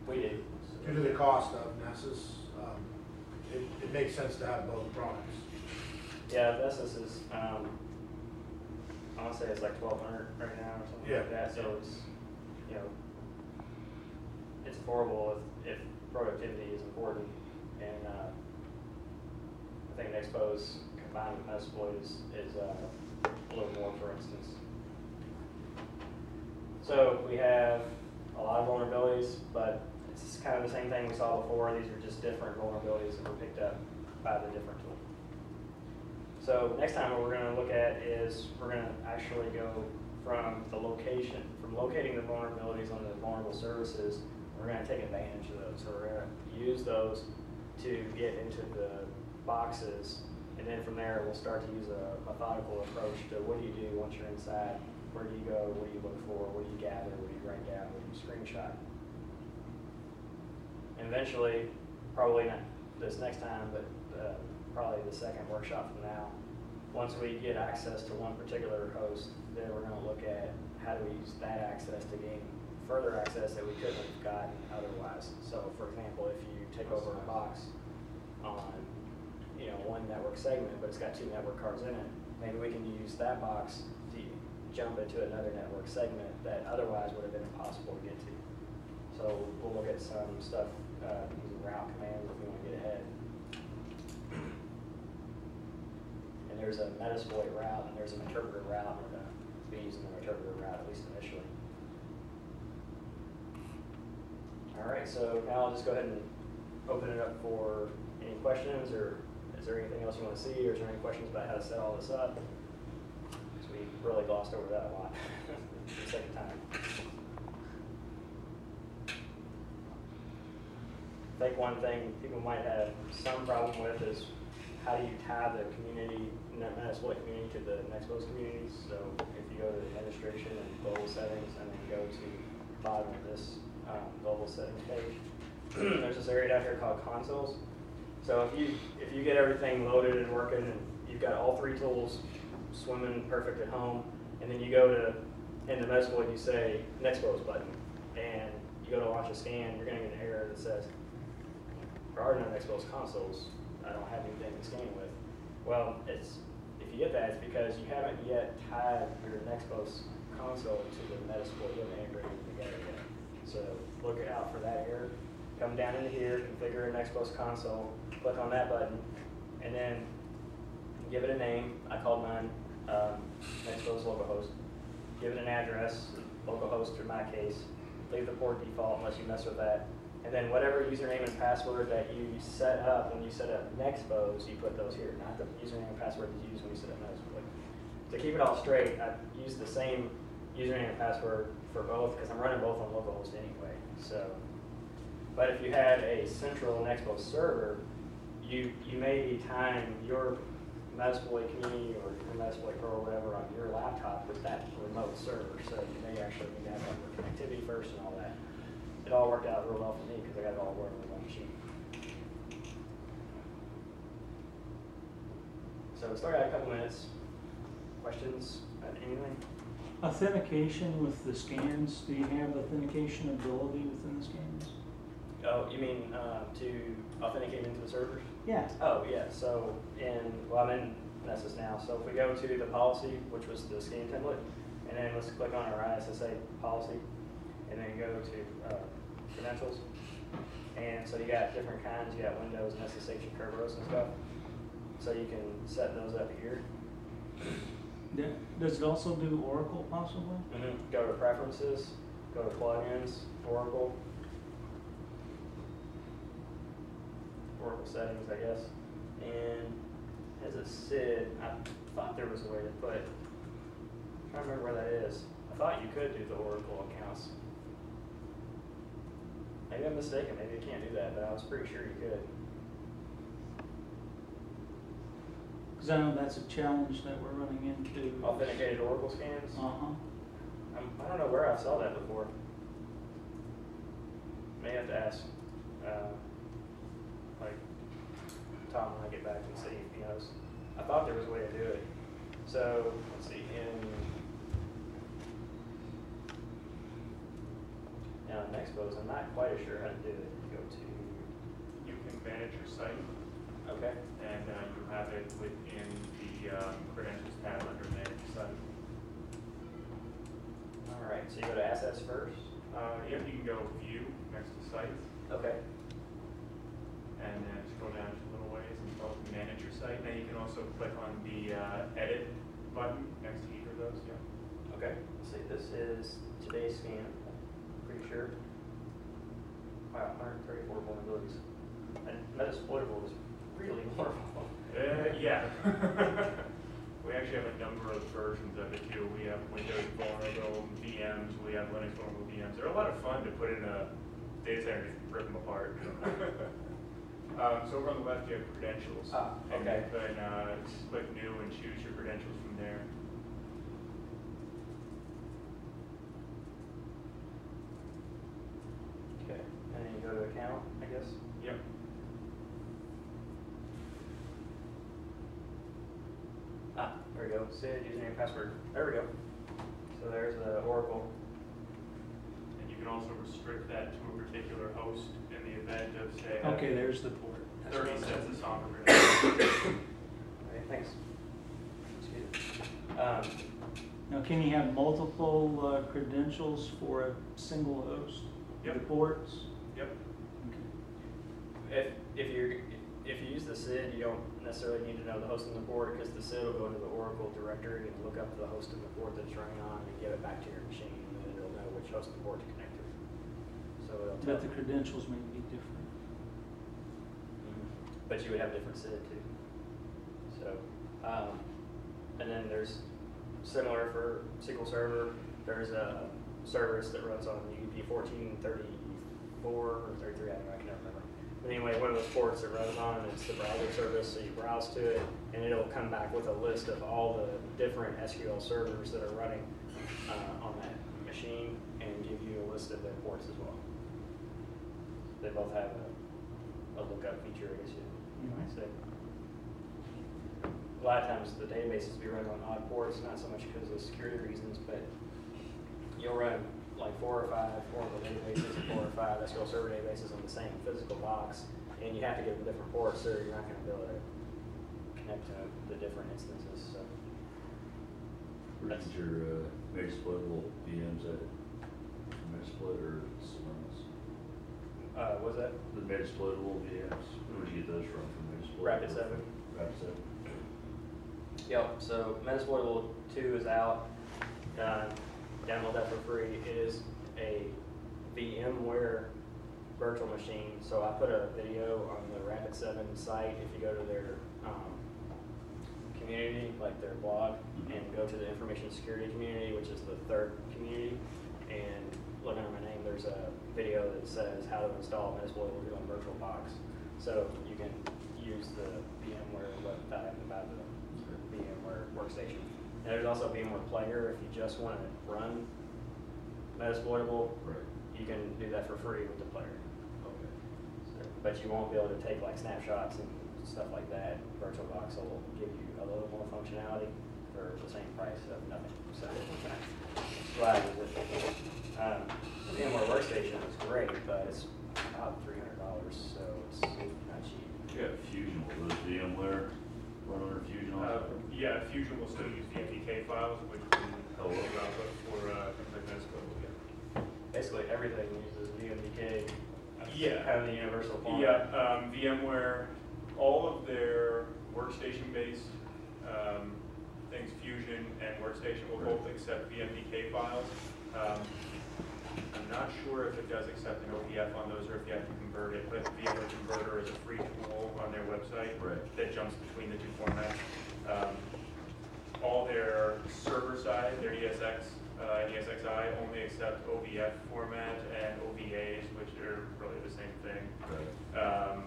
We do. Due to the cost of Nessus, it makes sense to have both products. Yeah, Nessus is, I want to say it's like 1,200 right now or something like that. So it's, it's affordable if productivity is important, and I think NeXpose combined with Metasploit is a little more, for instance. So we have a lot of vulnerabilities, but it's kind of the same thing we saw before. These are just different vulnerabilities that were picked up by the different tool. So next time what we're going to look at is we're going to actually go from locating the vulnerabilities on the vulnerable services. We're going to take advantage of those. So we're going to use those to get into the boxes, and then from there we'll start to use a methodical approach to what do you do once you're inside. Where do you go? What do you look for? What do you gather? What do you write down? What do you screenshot? And eventually, probably not this next time, but probably the second workshop from now, once we get access to one particular host, then we're going to look at how do we use that access to gain further access that we couldn't have gotten otherwise. So, for example, if you take over a box on one network segment, but it's got 2 network cards in it, maybe we can use that box to jump into another network segment that otherwise would have been impossible to get to. So we'll look at some stuff using route commands if we want to get ahead. And there's a Metasploit route and there's an interpreter route, and we're going to be using the interpreter route at least initially. All right, so now I'll just go ahead and open it up for any questions, or is there anything else you want to see, or is there any questions about how to set all this up? Because we really glossed over that a lot the second time. I think one thing people might have some problem with is how do you tie the community, Metasploit community, to the NeXpose communities. So if you go to the administration and global settings, and then go to the bottom of this global settings page, there's this area down here called consoles. So if you get everything loaded and working, and you've got all 3 tools swimming perfect at home, and then you go to, in the Metasploit, you say NeXpose button, and you go to launch a scan, you're going to get an error that says, there are no NeXpose consoles, I don't have anything to scan with. Well, if you get that, it's because you haven't yet tied your NeXpose console to the Metasploit. You haven't integrated them together yet. So look out for that error. Come down into here, configure a NeXpose console, click on that button, and then give it a name. I called mine NeXpose localhost. Give it an address, localhost in my case. Leave the port default unless you mess with that. And then whatever username and password that you set up when you set up NeXpose, you put those here, not the username and password that you use when you set up Metasploit. To keep it all straight, I use the same username and password for both because I'm running both on localhost anyway. So, but if you had a central NeXpose server, you may time your Metasploit community or your Metasploit Pro or whatever on your laptop with that remote server. So you may actually need to have connectivity first and all that. It all worked out real well for me because I got it all working with one machine. So we still got a couple minutes. Questions about anything? Authentication with the scans, do you have authentication ability within the scans? Oh, you mean to authenticate into the servers? Yeah. Oh, yeah. So I'm in Nessus now. So if we go to the policy, which was the scan template, and then let's click on our ISSA policy, and then go to credentials. And so you got different kinds. You got Windows, SSH, and Kerberos and stuff. So you can set those up here. Does it also do Oracle possibly? Go to preferences, go to plugins, Oracle settings, I guess. And as a SID, I thought there was a way to put, I'm trying to remember where that is. I thought you could do the Oracle accounts. Maybe I'm mistaken, maybe you can't do that, but I was pretty sure you could. Because I know that's a challenge that we're running into. Authenticated Oracle scans? I don't know where I saw that before. May have to ask, like, Tom when I get back and see if he knows. I thought there was a way to do it. So, let's see, now NeXpose, I'm not quite as sure how to do it. Go to, You can manage your site, okay. and you have it within the credentials tab under manage site. All right, so you go to assets first. Yep, you can go view next to sites, Okay. and then scroll down just a little ways and scroll to manage your site. Now you can also click on the edit button next to either of those. Yeah. Okay. Let's see, this is today's scan. Pretty sure. Wow, 134 vulnerabilities. And Metasploitable is really horrible. Yeah. We actually have a number of versions of it too. We have Windows vulnerable VMs, we have Linux vulnerable VMs. They're a lot of fun to put in a data center and just rip them apart. So over on the left you have credentials. Okay. And you can click new and choose your credentials from there. Okay. And then you go to account, I guess. Yep. There we go. SID, username, password. There we go. So there's the Oracle. And you can also restrict that to a particular host in the event of, say, Okay, there's the port. That's 30 what it cents says. a song for credentials. Okay, thanks. Excuse me. Now, can you have multiple credentials for a single host? Yep. The ports? Yep. Okay. If you use the SID, you don't necessarily need to know the host and the port because the SID will go into the Oracle directory and look up the host and the port that it's running on and give it back to your machine, and then it'll know which host and port to connect to. So it'll tell. But the credentials may be different. But you would have different SID too. So, and then there's similar for SQL Server. There's a service that runs on UDP 1434 or 33. I can never remember. But anyway, one of those ports that runs on, it's the browser service. So you browse to it, and it'll come back with a list of all the different SQL servers that are running on that machine, and give you a list of their ports as well. They both have a lookup feature, I guess you might say. A lot of times the databases will be run on odd ports, not so much because of security reasons, but you'll run like 4 or 5 Oracle databases and 4 or 5 SQL Server databases on the same physical box, and you have to get the different ports, so you're not going to be able to connect to the different instances. So Where's your Metasploitable VMs at? Metasploit or somewhere else? was that? The Metasploitable VMs, where'd you get those from Metasploit? Rapid7. Rapid7. Yep, so Metasploitable II is out. Download that for free. It is a VMware virtual machine. So I put a video on the Rapid7 site. If you go to their community, like their blog, and go to the information security community, which is the third community, and look under my name, there's a video that says how to install Metasploitable II on VirtualBox. So you can use the VMware website about the VMware workstation. And there's also VMware Player if you just want to run Metasploitable. Right. You can do that for free with the player. Okay. So, but you won't be able to take like snapshots and stuff like that. VirtualBox will give you a little more functionality for the same price of nothing. So glad to use it. VMware Workstation is great, but it's about $300, so it's not cheap. You got Fusion, will those VMware run under Fusion also? Yeah, Fusion will still use VMDK files, which can help output for things like Metasploitable. Yeah. Basically everything uses VMDK. Yeah. Kind of the universal format. Yeah, VMware, all of their workstation-based things, Fusion and Workstation, will both accept VMDK files. I'm not sure if it does accept an OVF on those or if you have to convert it, but VMware Converter is a free tool on their website that jumps between the two formats. All their server side, their ESX and ESXi only accept OVF format and OVAs, which are really the same thing. Right.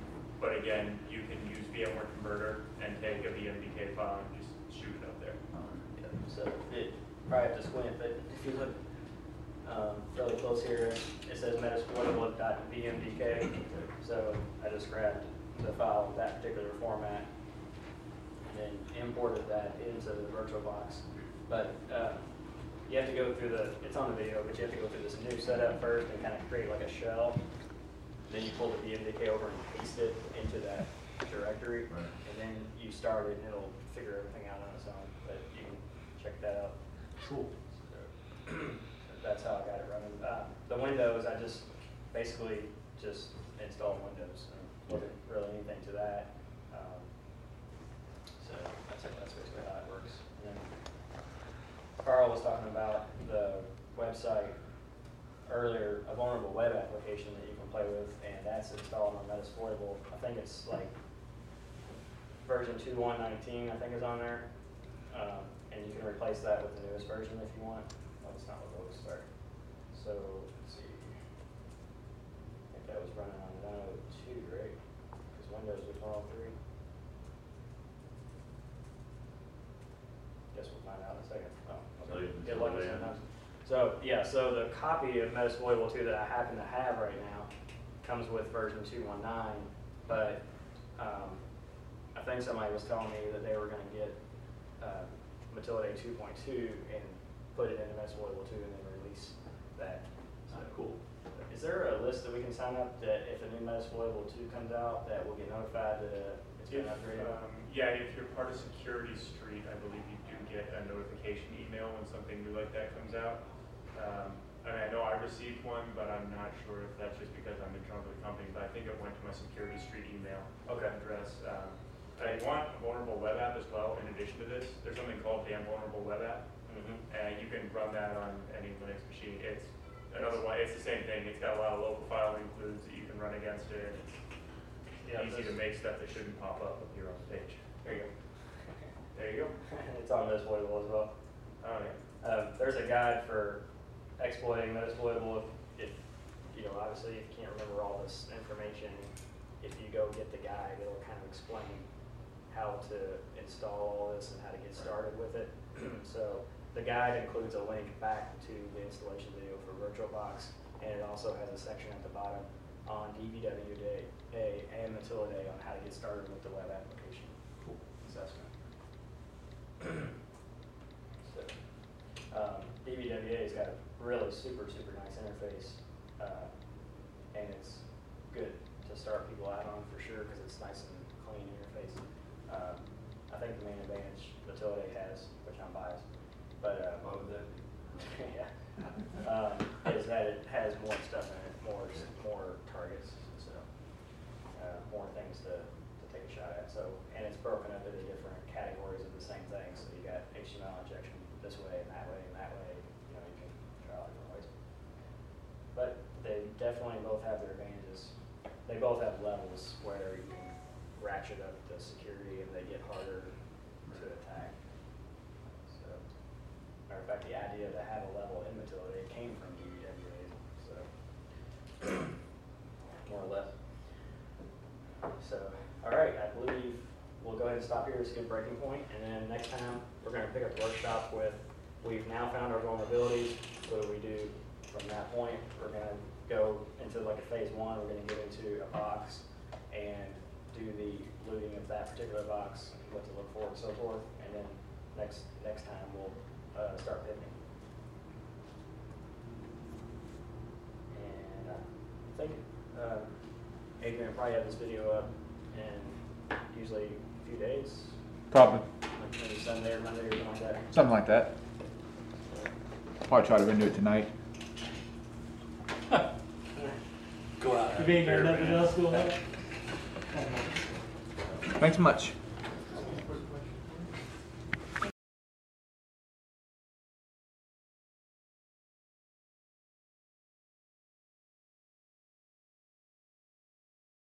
But again, you can use VMware Converter and take a VMDK file and just shoot it up there. Yeah, so it probably have to squint, but if you look fairly close here, it says Metasploitable.vmdk. So I just grabbed the file with that particular format and then imported that into the VirtualBox. But you have to go through it's on the video, but you have to go through this new setup first and kind of create like a shell. Then you pull the VMDK over and paste it into that directory. Right. And then you start it and it'll figure everything out on its own. But you can check that out. Cool. So, that's how I got it running. The Windows, I just basically just installed Windows. Wasn't really anything to that. So that's basically how it works. And then Carl was talking about the website earlier, a vulnerable web application that you can play with, and that's installed on Metasploitable. I think it's like version 2.1.19, I think is on there. And you can replace that with the newest version if you want. Oh, it's not what those are. So, let's see. I think that was running on 102, right? Because Windows was 103. Guess we'll find out in a second. Oh, okay. Get lucky sometimes. So, yeah, so the copy of Metasploitable II that I happen to have right now comes with version 2.1.9, but I think somebody was telling me that they were going to get Metasploitable 2.2 and put it into Metasploitable II and then release that. Cool. Is there a list that we can sign up that if a new Metasploitable II comes out that we'll get notified that it's been upgraded? Yeah, if you're part of Security Street, I believe you do get a notification email when something new like that comes out. I mean, I know I received one, but I'm not sure if that's just because I'm in trouble with the company, but I think it went to my Security Street email address. I want a vulnerable web app as well in addition to this. There's something called the Vulnerable Web App, and you can run that on any Linux machine. It's another one, it's the same thing. It's got a lot of local file includes that you can run against it. It's easy to make stuff that shouldn't pop up here on the page. There you go. There you go. It's on Metasploitable as well. Oh, yeah. There's a guide for exploiting Metasploitable. If you know, obviously, if you can't remember all this information, if you go get the guide, it'll kind of explain how to install all this and how to get started with it. So the guide includes a link back to the installation video for VirtualBox, and it also has a section at the bottom on DVWA and Matilda on how to get started with the web application assessment. So, DVWA's got a really super nice interface, and it's good to start people out on for sure because it's nice and clean interface. I think the main advantage Matilda has, which I'm biased, but yeah, is that it has more stuff in it, more targets, so more things to take a shot at. So, and it's broken up into different categories of the same thing. So you got HTML injection this way and that way and that way. You know, you can try all different ways. But they definitely both have their advantages. they both have levels where you can ratchet up the security and they get harder to attack. So, matter of fact, the idea to have a level in utility came from UWA, so more or less. So, all right, I believe we'll go ahead and stop here. It's a good breaking point, and then next time we're going to pick up the workshop with, we've now found our vulnerabilities. What do we do from that point? We're going to go into like a phase one. We're going to get into a box and do the looting of that particular box, what to look for, and so forth. And then next time we'll start pivoting. And I think Adrian will probably have this video up in usually a few days, Probably. like maybe Sunday or Monday or something like that. Something like that. Probably try to renew it tonight. Go out. You ain't got nothing else going on? Thanks much.